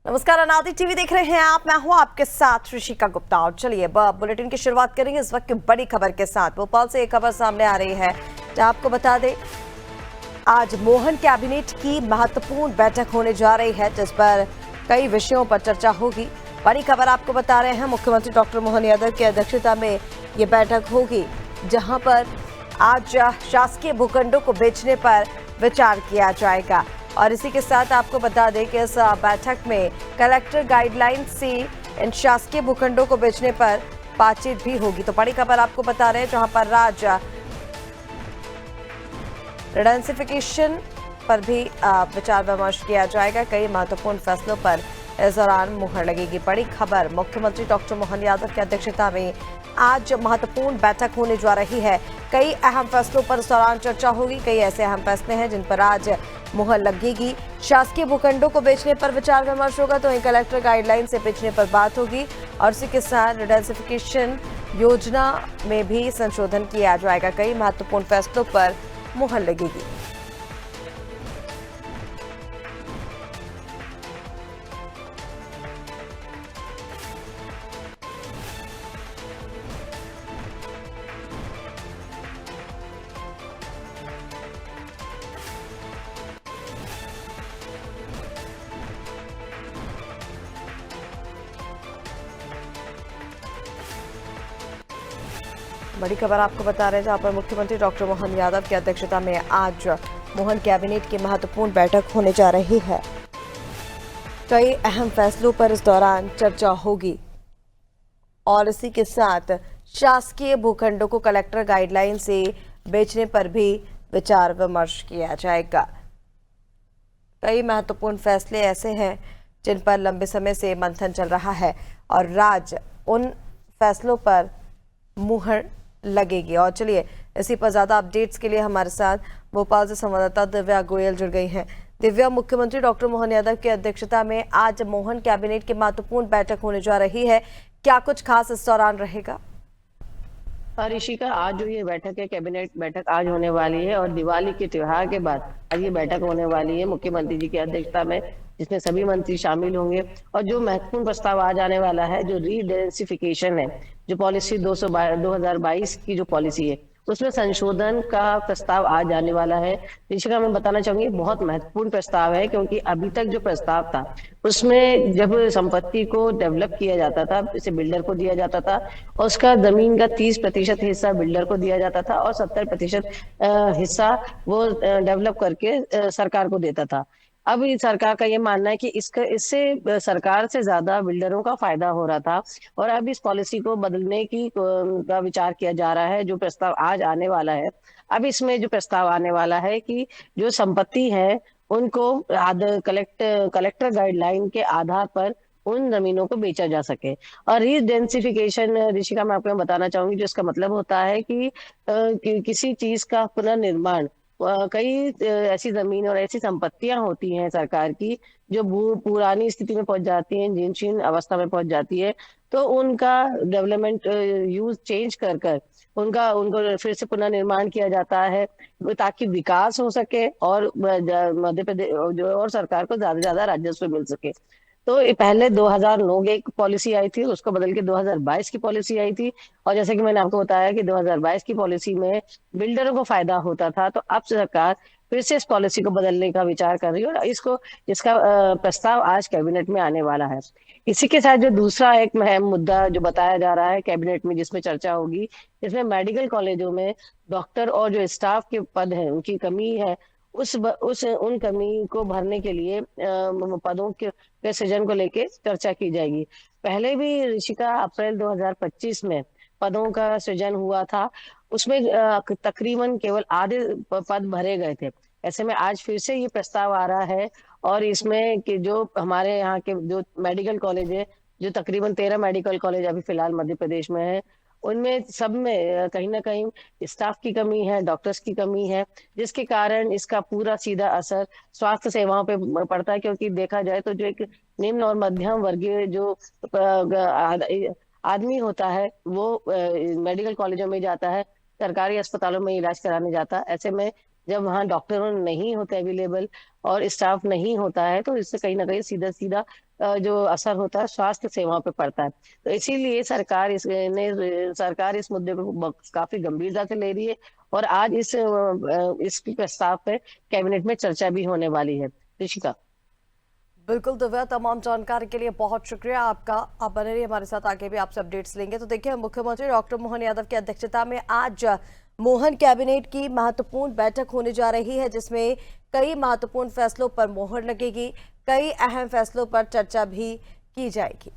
नमस्कार, अनादि टीवी देख रहे हैं आप। मैं हूं आपके साथ ऋषिका गुप्ता और चलिए बुलेटिन की शुरुआत करेंगे इस वक्त की बड़ी खबर के साथ। भोपाल से एक खबर सामने आ रही है जो आपको बता दें, आज मोहन कैबिनेट की महत्वपूर्ण बैठक होने जा रही है जिस पर कई विषयों पर चर्चा होगी। बड़ी खबर आपको बता रहे हैं, मुख्यमंत्री डॉक्टर मोहन यादव की अध्यक्षता में ये बैठक होगी जहां पर आज शासकीय भूखंडों को बेचने पर विचार किया जाएगा। और इसी के साथ आपको बता दें कि इस बैठक में कलेक्टर गाइडलाइन से इन शासकीय भूखंडों को बेचने पर बातचीत भी होगी। तो बड़ी खबर आपको बता रहे हैं जहां पर राज्य रिडेंसिफिकेशन पर भी विचार विमर्श किया जाएगा। कई महत्वपूर्ण फैसलों पर इस दौरान मुहर लगेगी। बड़ी खबर, मुख्यमंत्री डॉक्टर मोहन यादव की अध्यक्षता में आज महत्वपूर्ण बैठक होने जा रही है। कई अहम फैसलों पर इस दौरान चर्चा होगी। कई ऐसे अहम फैसले हैं जिन पर आज मुहर लगेगी। शासकीय भूखंडों को बेचने पर विचार विमर्श होगा, तो वहीं कलेक्टर गाइडलाइन से बेचने पर बात होगी और इसी के साथ रिडेंसिफिकेशन योजना में भी संशोधन किया जाएगा। कई महत्वपूर्ण फैसलों पर मुहर लगेगी। बड़ी खबर आपको बता रहे हैं जहां पर मुख्यमंत्री डॉक्टर मोहन यादव की अध्यक्षता में आज मोहन कैबिनेट की महत्वपूर्ण बैठक होने जा रही है। कई अहम फैसलों पर इस दौरान चर्चा होगी और इसी के साथ शासकीय भूखंडों को कलेक्टर गाइडलाइन से बेचने पर भी विचार विमर्श किया जाएगा। कई महत्वपूर्ण फैसले ऐसे हैं जिन पर लंबे समय से मंथन चल रहा है और राज्य उन फैसलों पर मुहर लगेगी। और चलिए, इसी पर ज्यादा अपडेट्स के लिए हमारे साथ भोपाल से संवाददाता दिव्या गोयल जुड़ गई हैं। दिव्या, मुख्यमंत्री डॉक्टर मोहन यादव की अध्यक्षता में आज मोहन कैबिनेट की महत्वपूर्ण बैठक होने जा रही है, क्या कुछ खास इस दौरान रहेगा? ऋषिका, आज जो ये बैठक है, कैबिनेट बैठक आज होने वाली है और दिवाली के त्योहार के बाद आज ये बैठक होने वाली है मुख्यमंत्री जी की अध्यक्षता में, जिसमें सभी मंत्री शामिल होंगे। और जो महत्वपूर्ण प्रस्ताव आज आने वाला है, जो रीडेंसिफिकेशन है, जो पॉलिसी 2022 की जो पॉलिसी है, उसमें संशोधन का प्रस्ताव आज आने वाला है। ऋषिका, मैं बताना चाहूंगी बहुत महत्वपूर्ण प्रस्ताव है, क्योंकि अभी तक जो प्रस्ताव था उसमें जब संपत्ति को डेवलप किया जाता था, इसे बिल्डर को दिया जाता था और उसका जमीन का 30% हिस्सा बिल्डर को दिया जाता था और 70% हिस्सा वो डेवलप करके सरकार को देता था। अब ये सरकार का ये मानना है कि इससे सरकार से ज्यादा बिल्डरों का फायदा हो रहा था और अब इस पॉलिसी को बदलने का विचार किया जा रहा है। जो प्रस्ताव आज आने वाला है, अब इसमें जो प्रस्ताव आने वाला है कि जो संपत्ति है उनको कलेक्टर गाइडलाइन के आधार पर उन जमीनों को बेचा जा सके। और रीडेंसिफिकेशन, ऋषिका, मैं आपको बताना चाहूंगी, जो इसका मतलब होता है कि किसी चीज का पुनर्निर्माण, कई ऐसी जमीन और ऐसी संपत्तियां होती हैं सरकार की जो पुरानी स्थिति में पहुंच जाती हैं, जीर्ण अवस्था में पहुंच जाती है, तो उनका डेवलपमेंट यूज चेंज कर कर उनको फिर से पुनर्निर्माण किया जाता है, ताकि विकास हो सके और मध्य प्रदेश जो और सरकार को ज्यादा से ज्यादा राजस्व मिल सके। तो ये पहले 2009 की एक पॉलिसी आई थी, उसको बदल के 2022 की पॉलिसी आई थी। और जैसे कि मैंने आपको बताया कि 2022 की पॉलिसी में बिल्डरों को फायदा होता था, तो अब सरकार फिर से इस पॉलिसी को बदलने का विचार कर रही है और इसका प्रस्ताव आज कैबिनेट में आने वाला है। इसी के साथ जो दूसरा एक अहम मुद्दा जो बताया जा रहा है कैबिनेट में, जिसमें चर्चा होगी, इसमें मेडिकल कॉलेजों में डॉक्टर और जो स्टाफ के पद हैं उनकी कमी है, उस उन कमी को भरने के लिए पदों के सृजन को लेके चर्चा की जाएगी। पहले भी ऋषिका अप्रैल 2025 में पदों का सृजन हुआ था, उसमें तकरीबन केवल आधे पद भरे गए थे। ऐसे में आज फिर से ये प्रस्ताव आ रहा है और इसमें कि जो हमारे यहाँ के जो मेडिकल कॉलेज है, जो तकरीबन 13 मेडिकल कॉलेज अभी फिलहाल मध्य प्रदेश में है, उनमें सब में कहीं ना कहीं स्टाफ की कमी है, डॉक्टर्स की कमी है, जिसके कारण इसका पूरा सीधा असर स्वास्थ्य सेवाओं पे पड़ता है। क्योंकि देखा जाए तो जो एक निम्न और मध्यम वर्गीय जो आदमी होता है वो मेडिकल कॉलेजों में जाता है, सरकारी अस्पतालों में इलाज कराने जाता है। ऐसे में जब वहाँ डॉक्टर नहीं होते अवेलेबल और स्टाफ नहीं होता है, तो इससे कहीं ना कहीं सीधा सीधा जो असर होता है स्वास्थ्य सेवाओं पे पड़ता है। तो इसीलिए सरकार इस मुद्दे को काफी गंभीरता से ले रही है और आज इस प्रस्ताव पे कैबिनेट में चर्चा भी होने वाली है। ऋषिका। बिल्कुल दिव्या, तमाम जानकारी के लिए बहुत शुक्रिया आपका। आप बने रहिए हमारे साथ, आगे भी आपसे अपडेट्स लेंगे। तो देखिए, मुख्यमंत्री डॉक्टर मोहन यादव की अध्यक्षता में आज मोहन कैबिनेट की महत्वपूर्ण बैठक होने जा रही है, जिसमें कई महत्वपूर्ण फैसलों पर मोहर लगेगी, कई अहम फैसलों पर चर्चा भी की जाएगी।